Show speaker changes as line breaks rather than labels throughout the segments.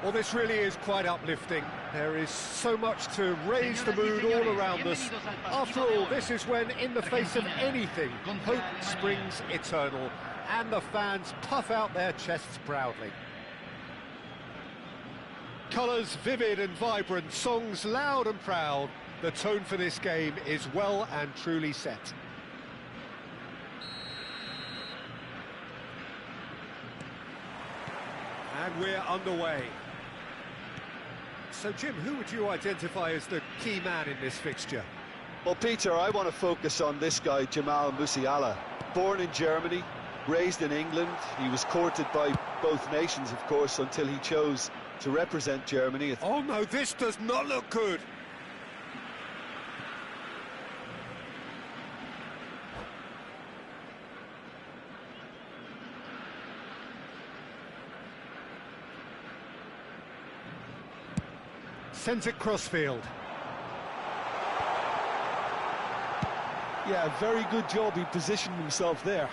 Well, this really is quite uplifting. There is so much to raise the mood all around us. After all, this is when, in the face of anything, hope springs eternal, and the fans puff out their chests proudly. Colours vivid and vibrant, songs loud and proud. The tone for this game is well and truly set. And we're underway. So, Jim, who would you identify as the key man in this fixture?
Well, Peter, I want to focus on this guy, Jamal Musiala. Born in Germany, raised in England. He was courted by both nations, of course, until he chose to represent Germany.
Oh, no, this does not look good. Sends it crossfield.
Yeah, very good job. He positioned himself there.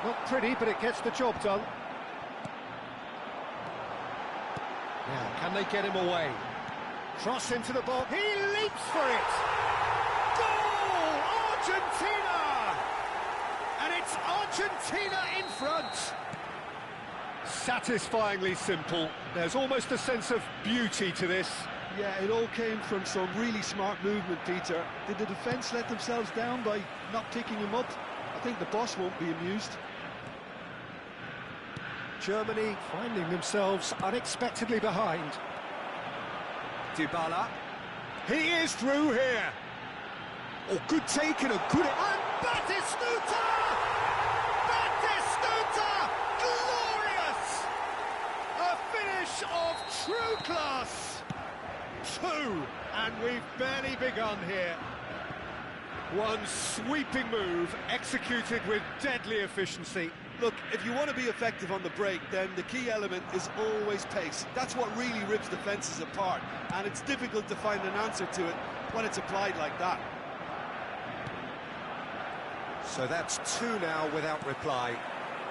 Not pretty, but it gets the job done. Now, can they get him away? Cross into the box. He leaps for it! Goal! Argentina! And it's Argentina in front! Satisfyingly simple. There's almost a sense of beauty to this.
Yeah, it all came from some really smart movement, Peter. Did the defence let themselves down by not picking him up? I think the boss won't be amused.
Germany finding themselves unexpectedly behind. Dybala. He is through here. Oh, good take and a good... And Batistuta! Batistuta! Glorious! A finish of true class. 2, and we've barely begun here. One sweeping move, executed with deadly efficiency.
Look, if you want to be effective on the break, then the key element is always pace. That's what really rips defences apart, and it's difficult to find an answer to it when it's applied like that.
So that's 2 now without reply.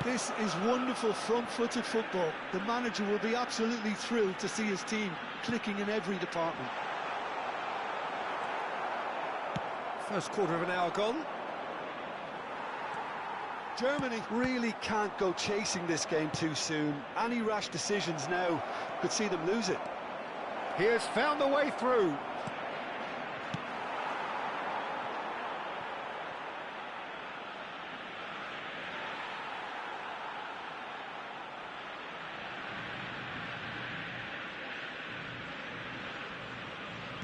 This is wonderful front-footed football. The manager will be absolutely thrilled to see his team clicking in every department.
First quarter of an hour gone.
Germany really can't go chasing this game too soon. Any rash decisions now could see them lose it.
He has found the way through.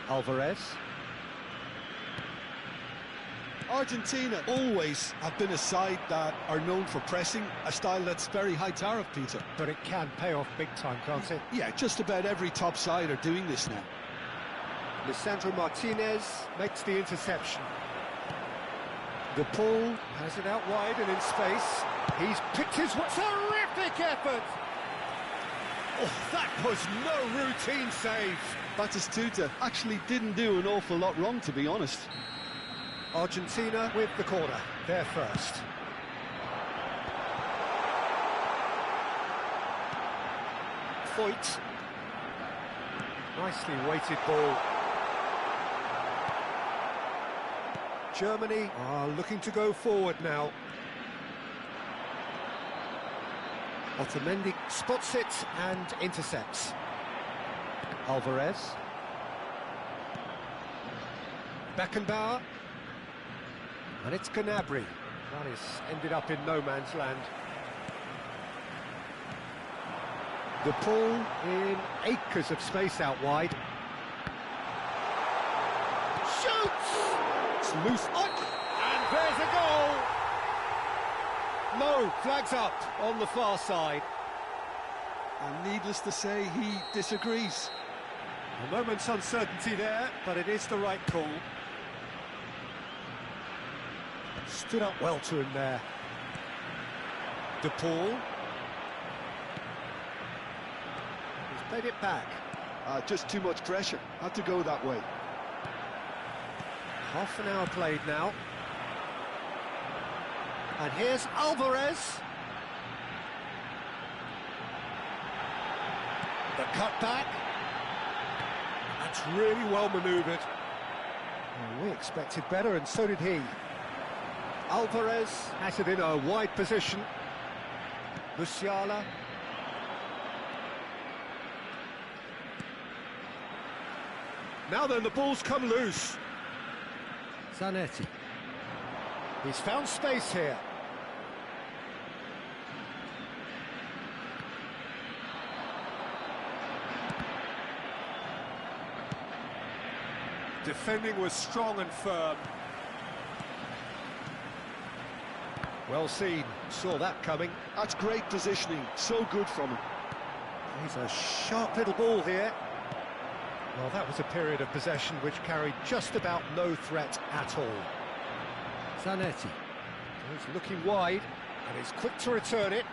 Alvarez.
Argentina always have been a side that are known for pressing, a style that's very high tariff, Peter.
But it can pay off big time, can't it?
Yeah, just about every top side are doing this now.
Lisandro Martinez makes the interception. De Paul has it out wide and in space. He's picked his... Terrific effort! Oh, that was no routine save.
Batistuta actually didn't do an awful lot wrong, to be honest.
Argentina with the corner, they're first. Foyt. Nicely weighted ball. Germany are looking to go forward now. Otamendi spots it and intercepts. Alvarez. Beckenbauer. And it's Gnabry. That is ended up in no man's land. De Paul in acres of space out wide. Shoots! It's loose on, and there's a goal! No, flags up on the far side.
And needless to say, he disagrees.
A moment's uncertainty there, but it is the right call. Stood up well to him there. De Paul. He's played it back.
Just too much pressure. Had to go that way.
Half an hour played now. And here's Alvarez. The cutback. That's really well manoeuvred. Well, we expected better, and so did he. Alvarez has it in a wide position. Musiala. Now then, the ball's come loose. Zanetti. He's found space here. Defending was strong and firm. Well seen, saw that coming.
That's great positioning, so good from him.
He's a sharp little ball here. Well, that was a period of possession which carried just about no threat at all. Zanetti. He's looking wide, and he's quick to return it.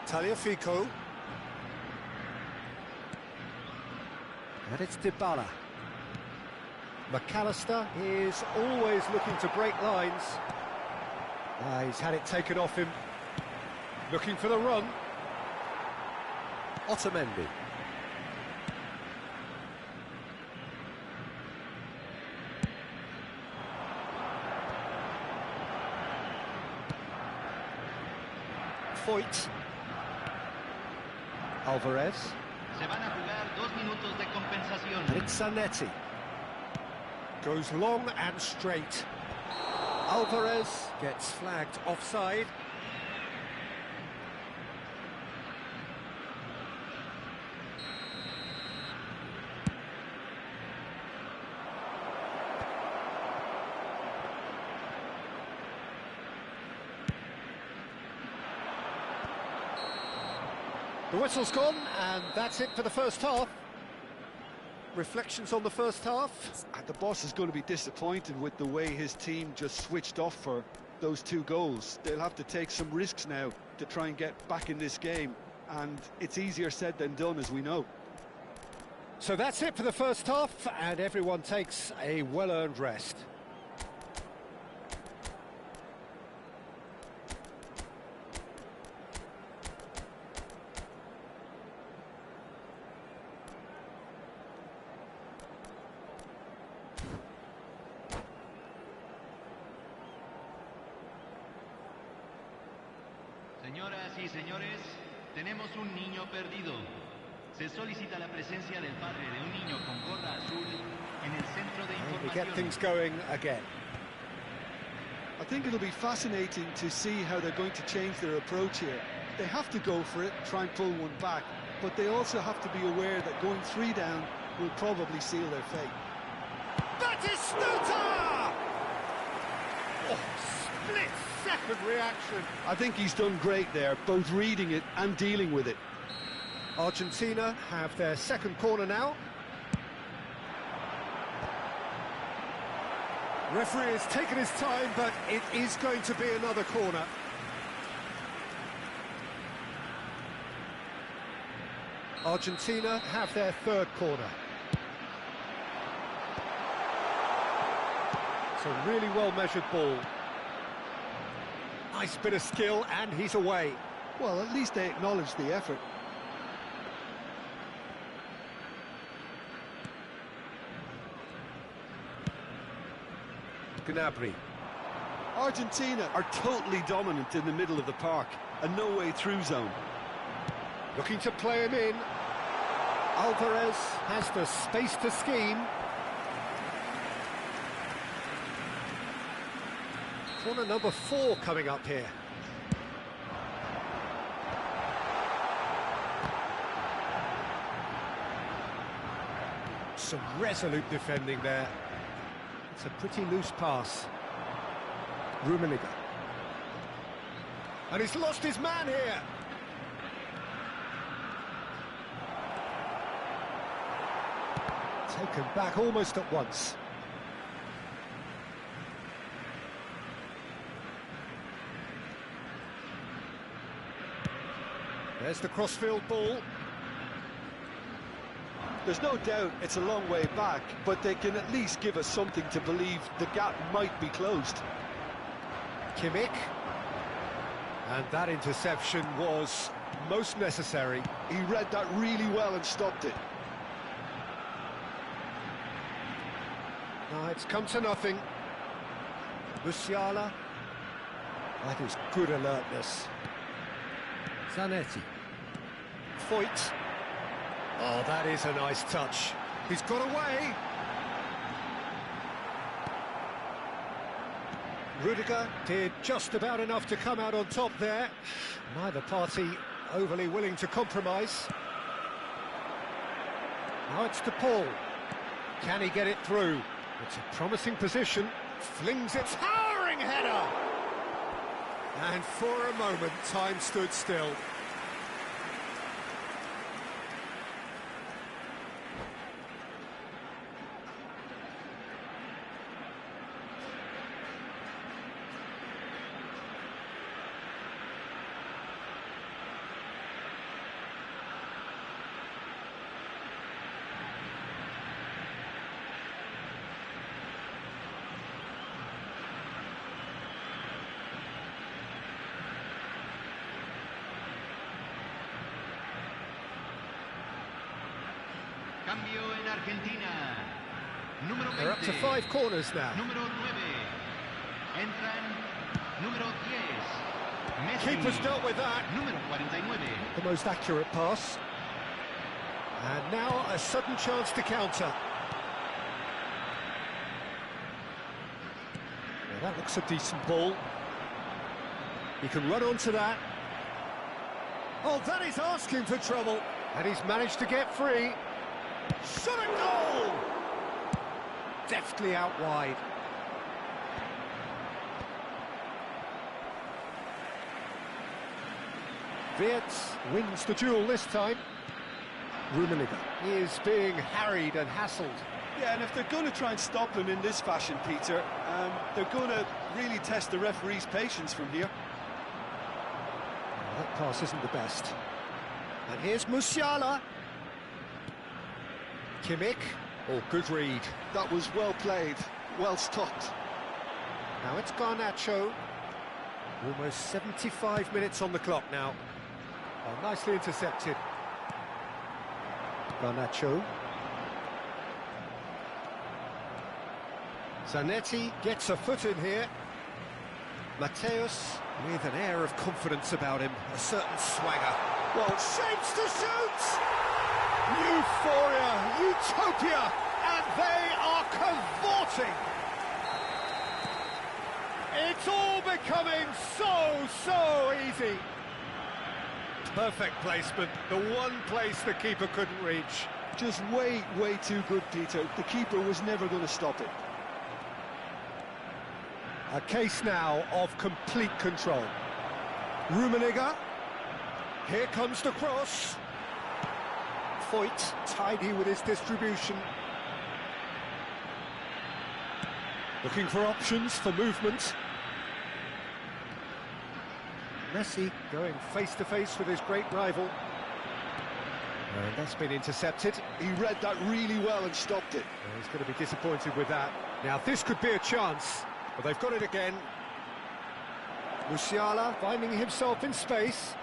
Tagliafico. And it's Dybala. McAllister is always looking to break lines. He's had it taken off him. Looking for the run. Otamendi. Foyt. Alvarez.
Se van a jugar 2 minutos de compensación.
And it's Zanetti. Goes long and straight. Alvarez gets flagged offside. The whistle's gone, and that's it for the first half. Reflections on the first half?
The boss is going to be disappointed with the way his team just switched off for those 2 goals. They'll have to take some risks now to try and get back in this game, and it's easier said than done, as we know.
So that's it for the first half, and everyone takes a well-earned rest.
Señoras y señores, tenemos un niño perdido. Se solicita la presencia del padre de un niño con gorra azul en el centro de
We get
información.
things going again.
I think it'll be fascinating to see how they're going to change their approach here. They have to go for it, try and pull one back, but they also have to be aware that going 3 down will probably seal their fate.
Batistuta! Oh, split-second reaction.
I think he's done great there, both reading it and dealing with it.
Argentina have their second corner now. Referee has taken his time, but it is going to be another corner. Argentina have their third corner. It's a really well-measured ball. Nice bit of skill, and he's away.
Well, at least they acknowledge the effort.
Gnabry.
Argentina are totally dominant in the middle of the park, a no-way-through zone.
Looking to play him in. Alvarez has the space to scheme. Corner number 4 coming up here. Some resolute defending there. It's a pretty loose pass. Rummenigge. And he's lost his man here. Taken back almost at once. There's the crossfield ball.
There's no doubt it's a long way back, but they can at least give us something to believe the gap might be closed.
Kimmich. And that interception was most necessary.
He read that really well and stopped it.
No, it's come to nothing. Musiala. That is good alertness. Zanetti. Foyt. Oh, that is a nice touch. He's got away. Rudiger did just about enough to come out on top there. Neither party overly willing to compromise. Now it's to Paul. Can he get it through? It's a promising position. Flings it, towering header! And for a moment, time stood still.
Cambio en Argentina. Número 20.
They're up to 5 corners now.
Número 9. Entran. Número 10. Messi.
Keeper's dealt with that.
Número 49.
The most accurate pass. And now a sudden chance to counter. Now that looks a decent ball. He can run onto that. Oh, that is asking for trouble. And he's managed to get free. Shot a goal! Deftly out wide. Wirtz wins the duel this time. Rummenigge is being harried and hassled.
Yeah, and if they're going to try and stop him in this fashion, Peter, they're going to really test the referee's patience from here.
Oh, that pass isn't the best. And here's Musiala. Kimmich. Oh, good read.
That was well played, well stopped.
Now it's Garnacho. Almost 75 minutes on the clock now. Oh, nicely intercepted. Garnacho. Zanetti gets a foot in here. Mateus with an air of confidence about him, a certain swagger. Well, shapes to shoot! Euphoria, utopia, and they are cavorting! It's all becoming so easy. Perfect placement, the one place the keeper couldn't reach.
Just way too good, Peter. The keeper was never going to stop it.
A case now of complete control. Rummenigge. Here comes the cross. Foyt, tidy with his distribution. Looking for options for movement. Messi going face-to-face with his great rival. And that's been intercepted.
He read that really well and stopped it.
Well, he's going to be disappointed with that. Now, this could be a chance, but they've got it again. Musiala finding himself in space.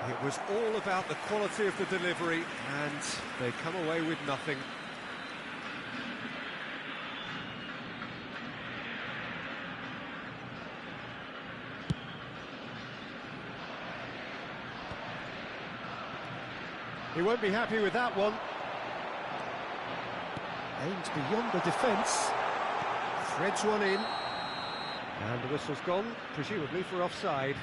It was all about the quality of the delivery, and they come away with nothing. He won't be happy with that one. Aims beyond the defence. Threads one in. And the whistle's gone, presumably for offside.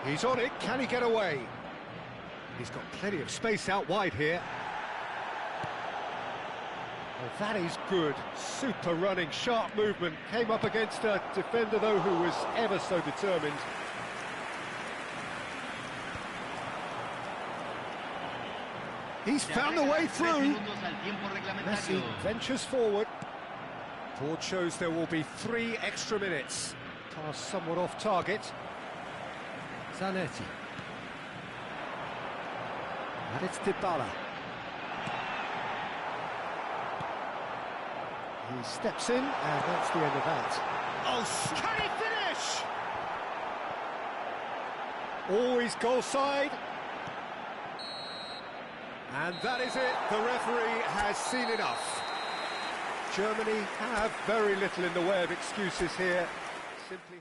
He's on it, can he get away? He's got plenty of space out wide here. Oh, that is good. Super running, sharp movement. Came up against a defender, though, who was ever so determined. He's found the way through. Messi ventures forward. Board shows there will be 3 extra minutes. Pass somewhat off target. Zanetti. And it's Dybala. He steps in, and that's the end of that. Oh, can he finish? Always goal side. And that is it. The referee has seen enough. Germany have very little in the way of excuses here. Simply.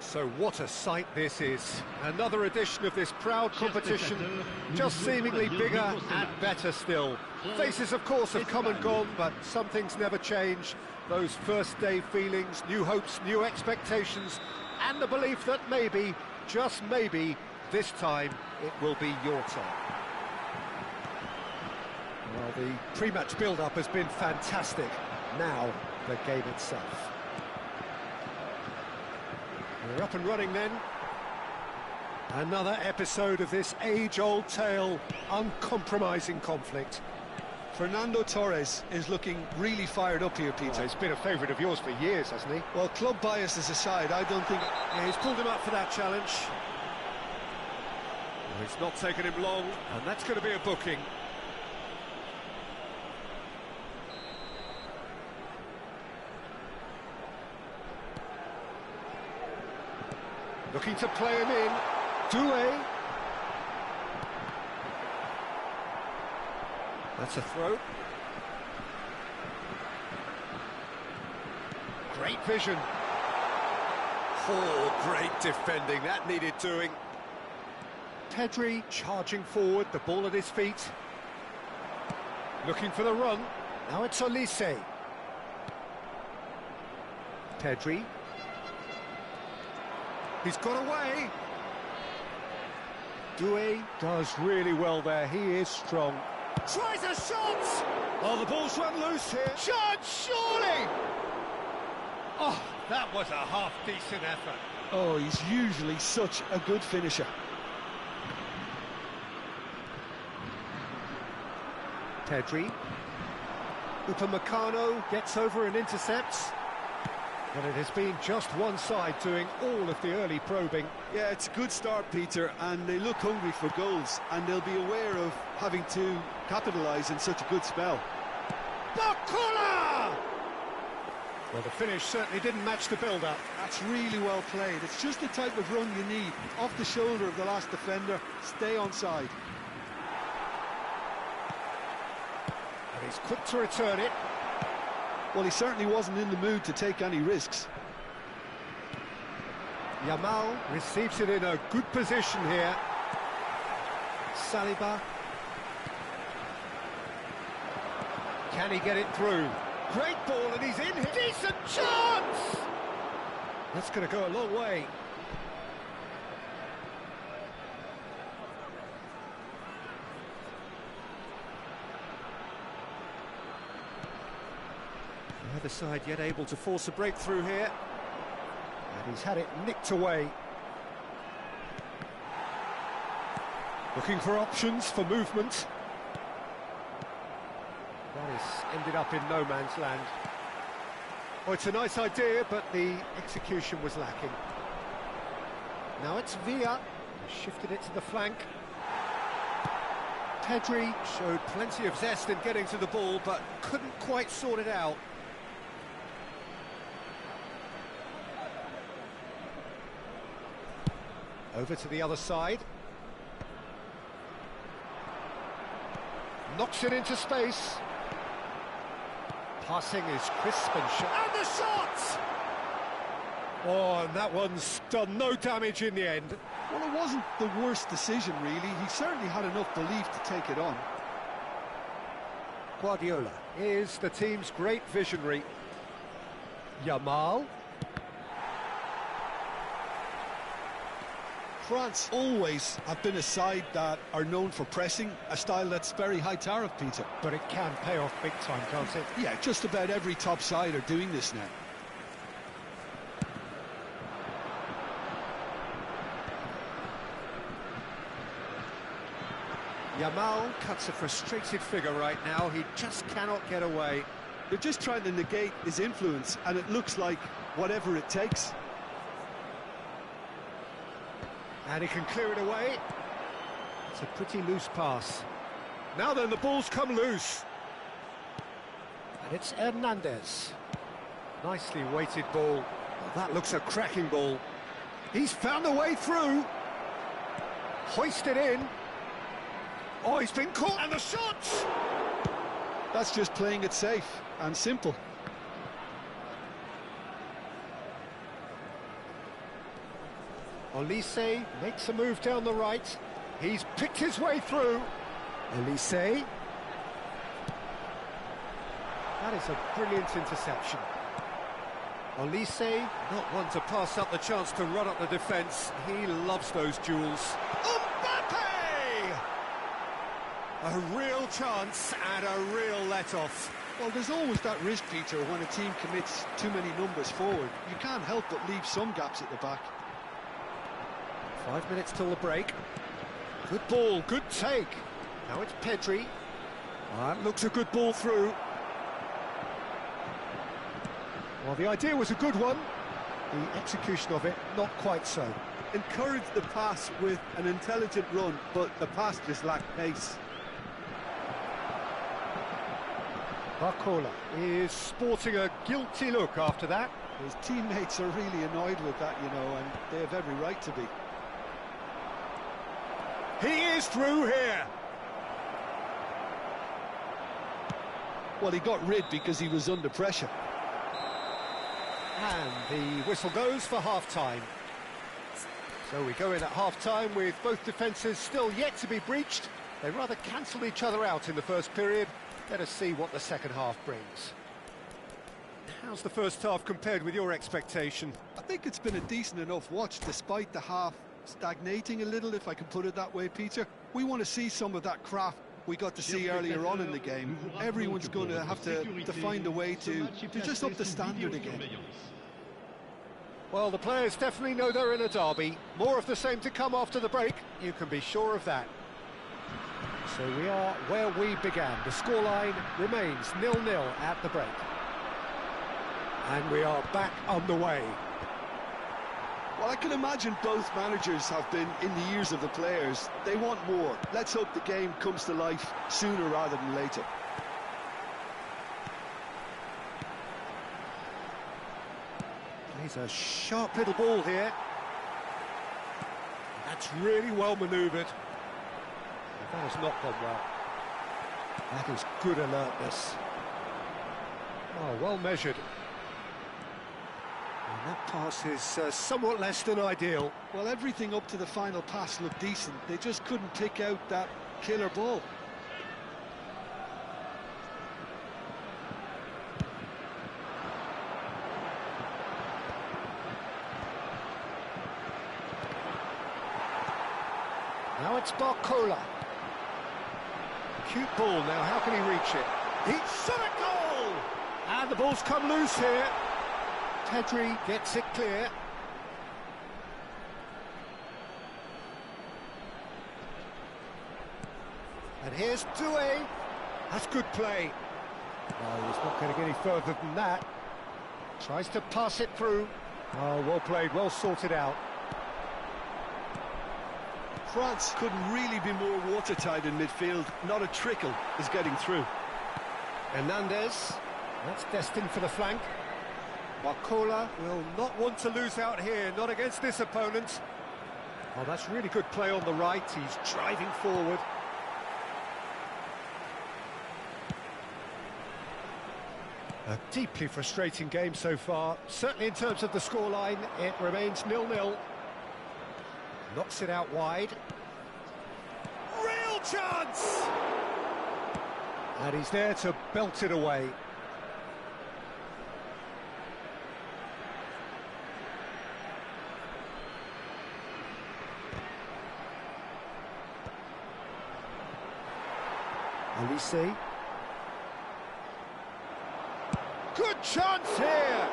So what a sight this is. Another edition of this proud competition, just seemingly bigger and better still. Faces, of course, have come and gone, but some things never change. Those first day feelings, new hopes, new expectations, and the belief that maybe, just maybe, this time it will be your turn. Well, the pre-match build-up has been fantastic. Now, the game itself. We're up and running then. Another episode of this age-old tale, uncompromising conflict.
Fernando Torres is looking really fired up here, Peter.
Well, he's been a favourite of yours for years, hasn't he?
Well, club biases aside, I don't think...
Yeah, he's pulled him up for that challenge. Well, it's not taken him long, and that's going to be a booking. Looking to play him in. Doué. That's a throw. Great vision. Oh, great defending. That needed doing. Pedri charging forward, the ball at his feet. Looking for the run. Now it's Olise. Pedri. He's got away. Doué does really well there. He is strong. Tries a shot! Oh, the ball's run loose here. Shot, surely! Oh, that was a half-decent effort.
Oh, he's usually such a good finisher.
Pedri. Upamecano gets over and intercepts. But it has been just one side doing all of the early probing.
Yeah, it's a good start, Peter, and they look hungry for goals, and they'll be aware of having to capitalise in such a good spell.
Bakula! Well, the finish certainly didn't match the build-up.
That's really well played. It's just the type of run you need. Off the shoulder of the last defender, stay on side.
And he's quick to return it.
Well, he certainly wasn't in the mood to take any risks.
Yamal receives it in a good position here. Saliba. Can he get it through? Great ball, and he's in here. Decent chance! That's going to go a long way. Neither side yet able to force a breakthrough here. And he's had it nicked away. Looking for options for movement. That has ended up in no man's land. Oh, it's a nice idea, but the execution was lacking. Now it's Villa. Shifted it to the flank. Pedri showed plenty of zest in getting to the ball, but couldn't quite sort it out. Over to the other side. Knocks it into space. Passing is crisp and sharp. And the shot! Oh, and that one's done no damage in the end.
Well, it wasn't the worst decision, really. He certainly had enough belief to take it on.
Guardiola is the team's great visionary. Yamal.
France always have been a side that are known for pressing, a style that's very high tariff, Peter.
But it can pay off big time, can't it?
Yeah, just about every top side are doing this now.
Yamal cuts a frustrated figure right now. He just cannot get away.
They're just trying to negate his influence, and it looks like whatever it takes.
And he can clear it away. It's a pretty loose pass. Now then, the ball's come loose. And it's Hernandez. Nicely weighted ball. Well, that looks a cracking ball. He's found a way through. Hoisted in. Oh, he's been caught, and the shot!
That's just playing it safe and simple.
Olise makes a move down the right. He's picked his way through. Olise. That is a brilliant interception. Olise, not one to pass up the chance to run up the defence. He loves those duels. Mbappe! A real chance and a real let-off.
Well, there's always that risk, Peter, when a team commits too many numbers forward. You can't help but leave some gaps at the back.
5 minutes till the break. Good ball, good take. Now it's Pedri. That looks a good ball through. Well, the idea was a good one. The execution of it, not quite so.
Encourage the pass with an intelligent run, but the pass just lacked pace.
Barcola is sporting a guilty look after that.
His teammates are really annoyed with that, you know, and they have every right to be.
He is through here.
Well, he got rid because he was under pressure.
And the whistle goes for half-time. So we go in at half-time with both defences still yet to be breached. They rather cancelled each other out in the first period. Let us see what the second half brings. How's the first half compared with your expectation?
I think it's been a decent enough watch, despite the half stagnating a little, if I can put it that way, Peter. We want to see some of that craft we got to see earlier on in the game. Everyone's going to have to find a way to just up the standard again.
Well, the players definitely know they're in a derby. More of the same to come after the break, you can be sure of that. So we are where we began. The scoreline remains 0-0 at the break. And we are back on the way.
Well, I can imagine both managers have been in the ears of the players. They want more. Let's hope the game comes to life sooner rather than later.
He's a sharp little ball here. That's really well manoeuvred. That has not gone well. That is good alertness. Oh, well measured. And that pass is somewhat less than ideal.
Well, everything up to the final pass looked decent. They just couldn't pick out that killer ball.
Now it's Barcola. Cute ball now, how can he reach it? He's shot a goal! And the ball's come loose here. Pedri gets it clear. And here's Doué. That's good play. No, he's not going to get any further than that. Tries to pass it through. Oh, well played, well sorted out.
France couldn't really be more watertight in midfield. Not a trickle is getting through.
Hernandez, that's destined for the flank. Barcola will not want to lose out here, not against this opponent. Oh, that's really good play on the right. He's driving forward. A deeply frustrating game so far. Certainly in terms of the scoreline, it remains 0-0. Knocks it out wide. Real chance! And he's there to belt it away. Olise. Good chance here!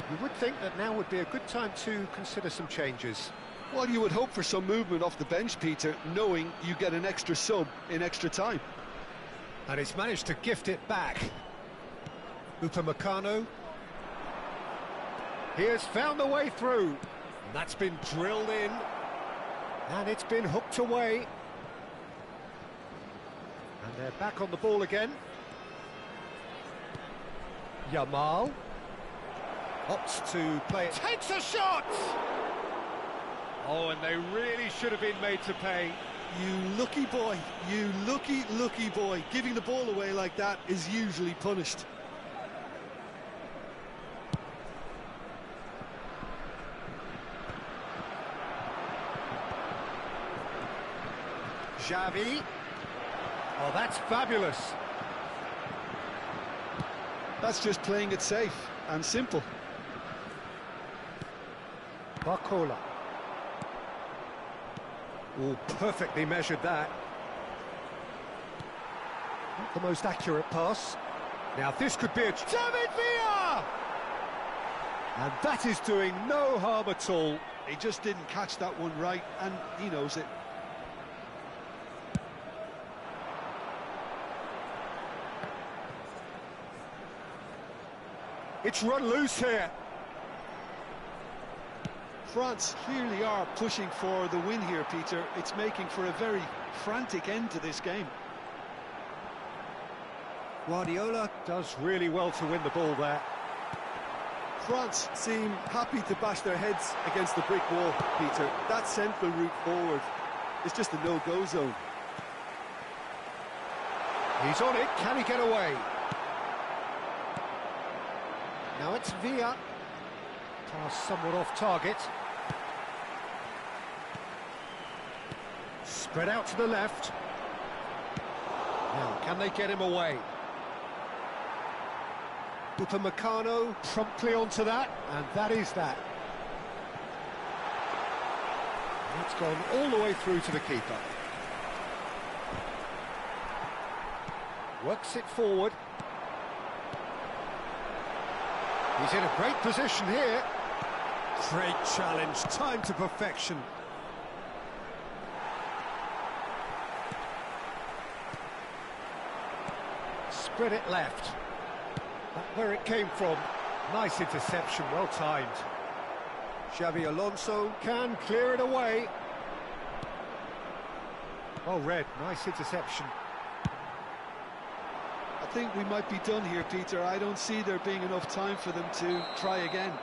You would think that now would be a good time to consider some changes.
Well, you would hope for some movement off the bench, Peter, knowing you get an extra sub in extra time.
And he's managed to gift it back. Upamecano. He has found the way through. And that's been drilled in. And it's been hooked away. And they're back on the ball again. Yamal opts to play it. Takes a shot! Oh, and they really should have been made to pay.
You lucky boy, you lucky boy. Giving the ball away like that is usually punished.
Xavi. Oh, that's fabulous.
That's just playing it safe and simple.
Barcola. Oh, perfectly measured that. Not the most accurate pass. Now this could be a... David Villa! And that is doing no harm at all.
He just didn't catch that one right, and he knows it.
It's run loose here.
France clearly are pushing for the win here, Peter. It's making for a very frantic end to this game.
Guardiola does really well to win the ball there.
France seem happy to bash their heads against the brick wall, Peter. That central route forward is just a no-go zone.
He's on it, can he get away? Now it's Villa. Pass somewhat off target. Spread out to the left. Now, can they get him away? Upamecano promptly onto that, and that is that. It's gone all the way through to the keeper. Works it forward. He's in a great position here. Great challenge, time to perfection. Spread it left. Back where it came from. Nice interception, well timed. Xavi Alonso can clear it away. Well read, nice interception.
I think we might be done here, Peter. I don't see there being enough time for them to try again.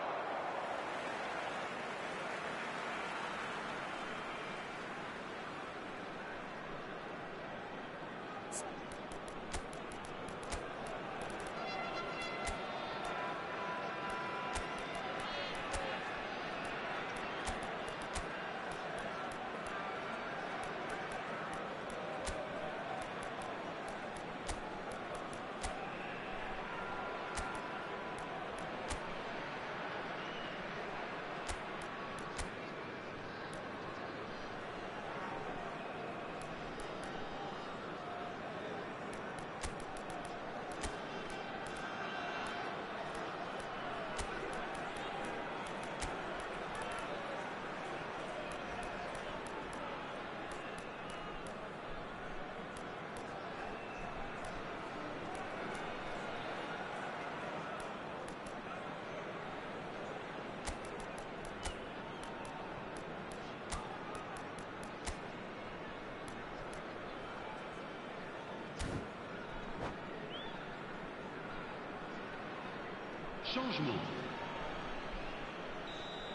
Changement.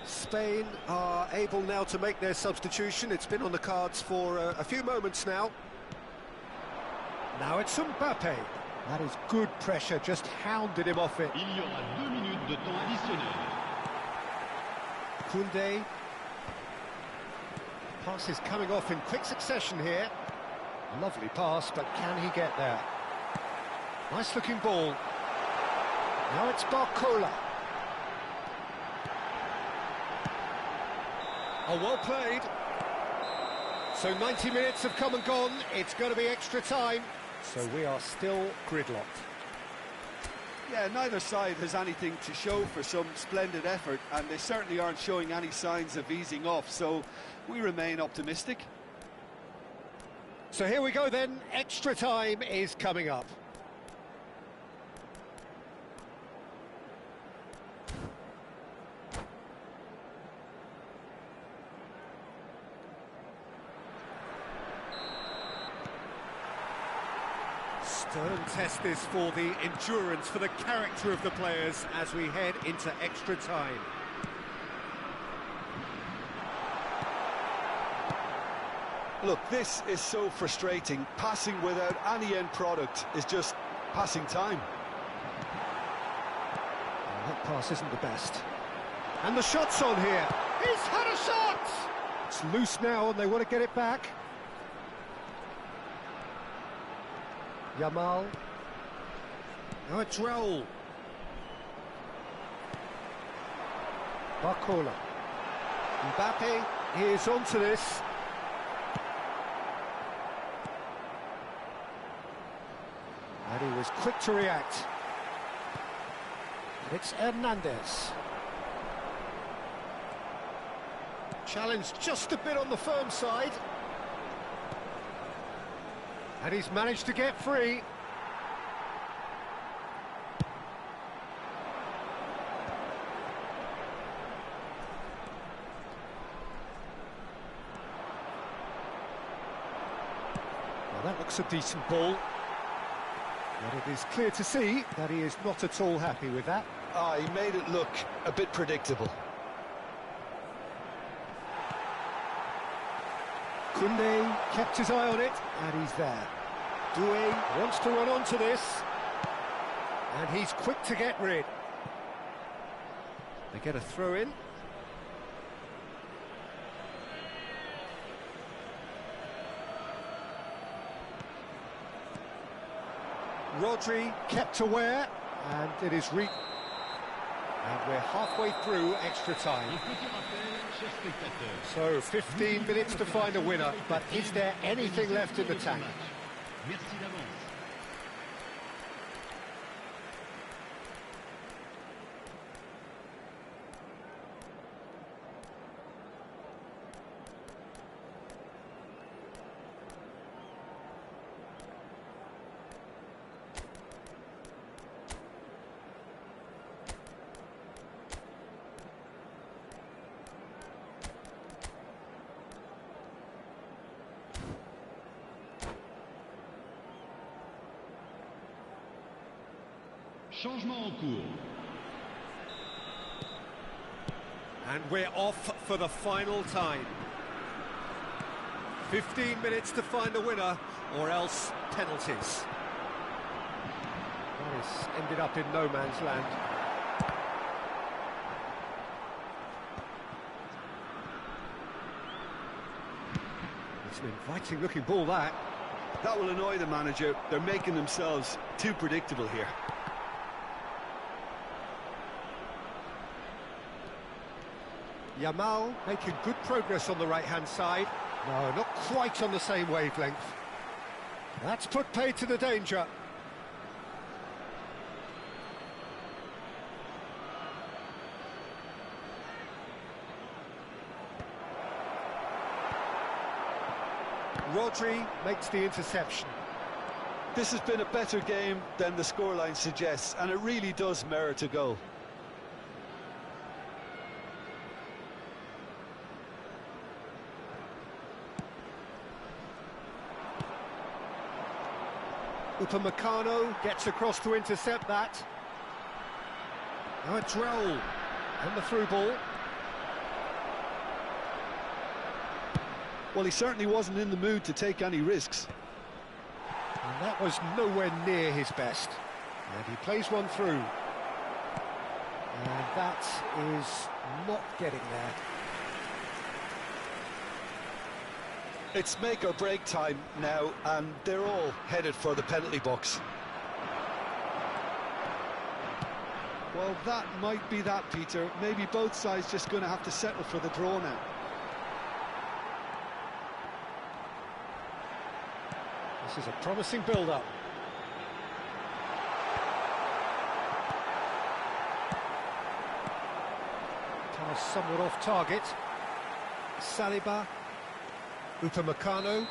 Spain are able now to make their substitution. It's been on the cards for a few moments now. Now it's Mbappe. That is good pressure, just hounded him off it.
Il y aura 2 minutes de temps additionnel.
Koundé. Pass is coming off in quick succession here. Lovely pass, but can he get there? Nice looking ball. Now it's Barcola. Oh, well played. So 90 minutes have come and gone. It's going to be extra time. So we are still gridlocked.
Yeah, neither side has anything to show for some splendid effort, and they certainly aren't showing any signs of easing off, so we remain optimistic.
So here we go then. Extra time is coming up. Stern test this for the endurance, for the character of the players as we head into extra time.
Look, this is so frustrating. Passing without any end product is just passing time.
Oh, that pass isn't the best. And the shot's on here. He's had a shot! It's loose now and they want to get it back. Yamal. Now it's Raul. Barcola. Mbappe is onto this. And he was quick to react. And it's Hernandez. Challenge just a bit on the firm side. And he's managed to get free. Well, that looks a decent ball. But it is clear to see that he is not at all happy with that.
He made it look a bit predictable.
Koundé kept his eye on it, and he's there. Doué wants to run onto this, and he's quick to get rid. They get a throw in. Rodri kept aware, and it is and we're halfway through extra time. So 15 minutes to find a winner, but is there anything left in the tank?
Changement en cours.
And we're off for the final time. 15 minutes to find a winner, or else penalties. That has ended up in no man's land. It's an inviting looking ball, that.
That will annoy the manager. They're making themselves too predictable here.
Yamal making good progress on the right-hand side. No, not quite on the same wavelength. That's put paid to the danger. Rodri makes the interception.
This has been a better game than the scoreline suggests, and it really does merit a goal.
Upamecano gets across to intercept that. Now it's Raul, and the through ball.
Well, he certainly wasn't in the mood to take any risks.
And that was nowhere near his best. And he plays one through. And that is not getting there.
It's make or break time now, and they're all headed for the penalty box. Well, that might be that, Peter. Maybe both sides just going to have to settle for the draw now.
This is a promising build-up. Pass somewhat off target. Saliba. Upamecano.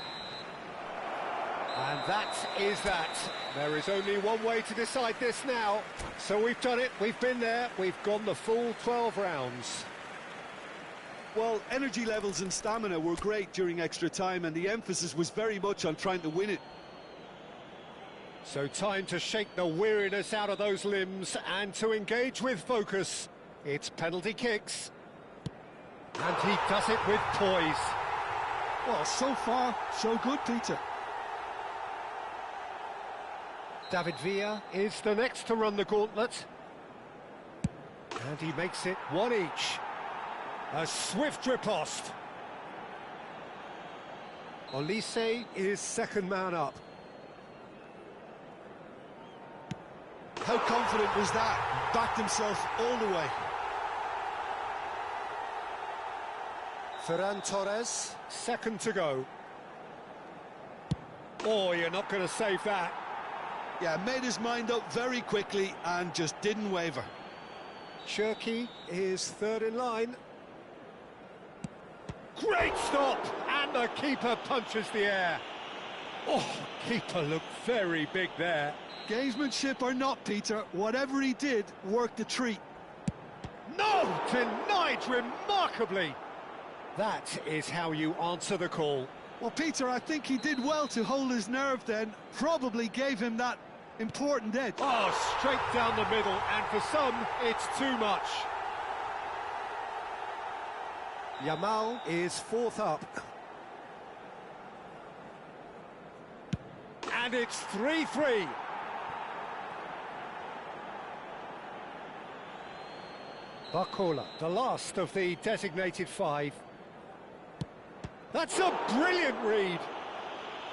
And that is that. There is only one way to decide this now. So we've done it, we've been there, we've gone the full 12 rounds.
Well, energy levels and stamina were great during extra time, and the emphasis was very much on trying to win it.
So time to shake the weariness out of those limbs and to engage with focus. It's penalty kicks. And he does it with poise.
Well, so far, so good, Peter.
David Villa is the next to run the gauntlet. And he makes it one each. A swift riposte. Olise is second man up.
How confident was that? Backed himself all the way.
Ferran Torres, second to go. Oh, you're not going to save that.
Yeah, made his mind up very quickly and just didn't waver.
Cherki is third in line. Great stop! And the keeper punches the air. Oh, keeper looked very big there.
Gamesmanship or not, Peter, whatever he did worked a treat.
No! Denied remarkably! That is how you answer the call.
Well, Peter, I think he did well to hold his nerve then. Probably gave him that important edge.
Oh, straight down the middle, and for some, it's too much. Yamal is fourth up. And it's 3-3. Barcola, the last of the designated five. That's a brilliant read.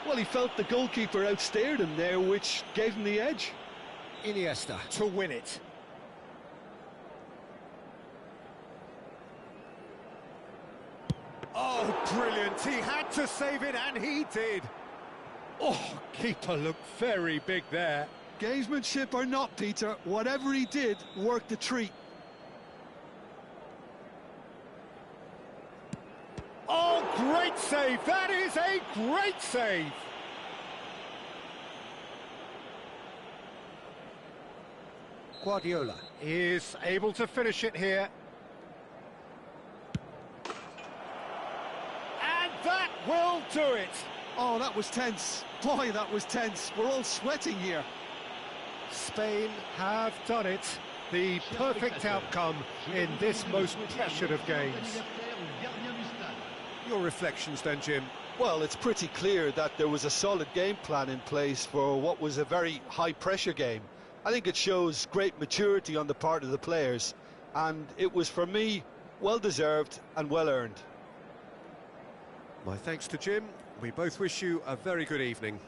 Well, he felt the goalkeeper outsteered him there, which gave him the edge.
Iniesta to win it. Oh, brilliant. He had to save it, and he did. Oh, keeper looked very big there.
Gamesmanship or not, Peter, whatever he did worked a treat.
Oh, great save. That is a great save. Guardiola is able to finish it here. And that will do it.
Oh, that was tense. Boy, that was tense. We're all sweating here.
Spain have done it. The perfect outcome in this most pressured of games. Your reflections then, Jim?
Well, it's pretty clear that there was a solid game plan in place for what was a very high-pressure game. I think it shows great maturity on the part of the players, and it was, for me, well-deserved and well-earned.
My thanks to Jim. We both wish you a very good evening.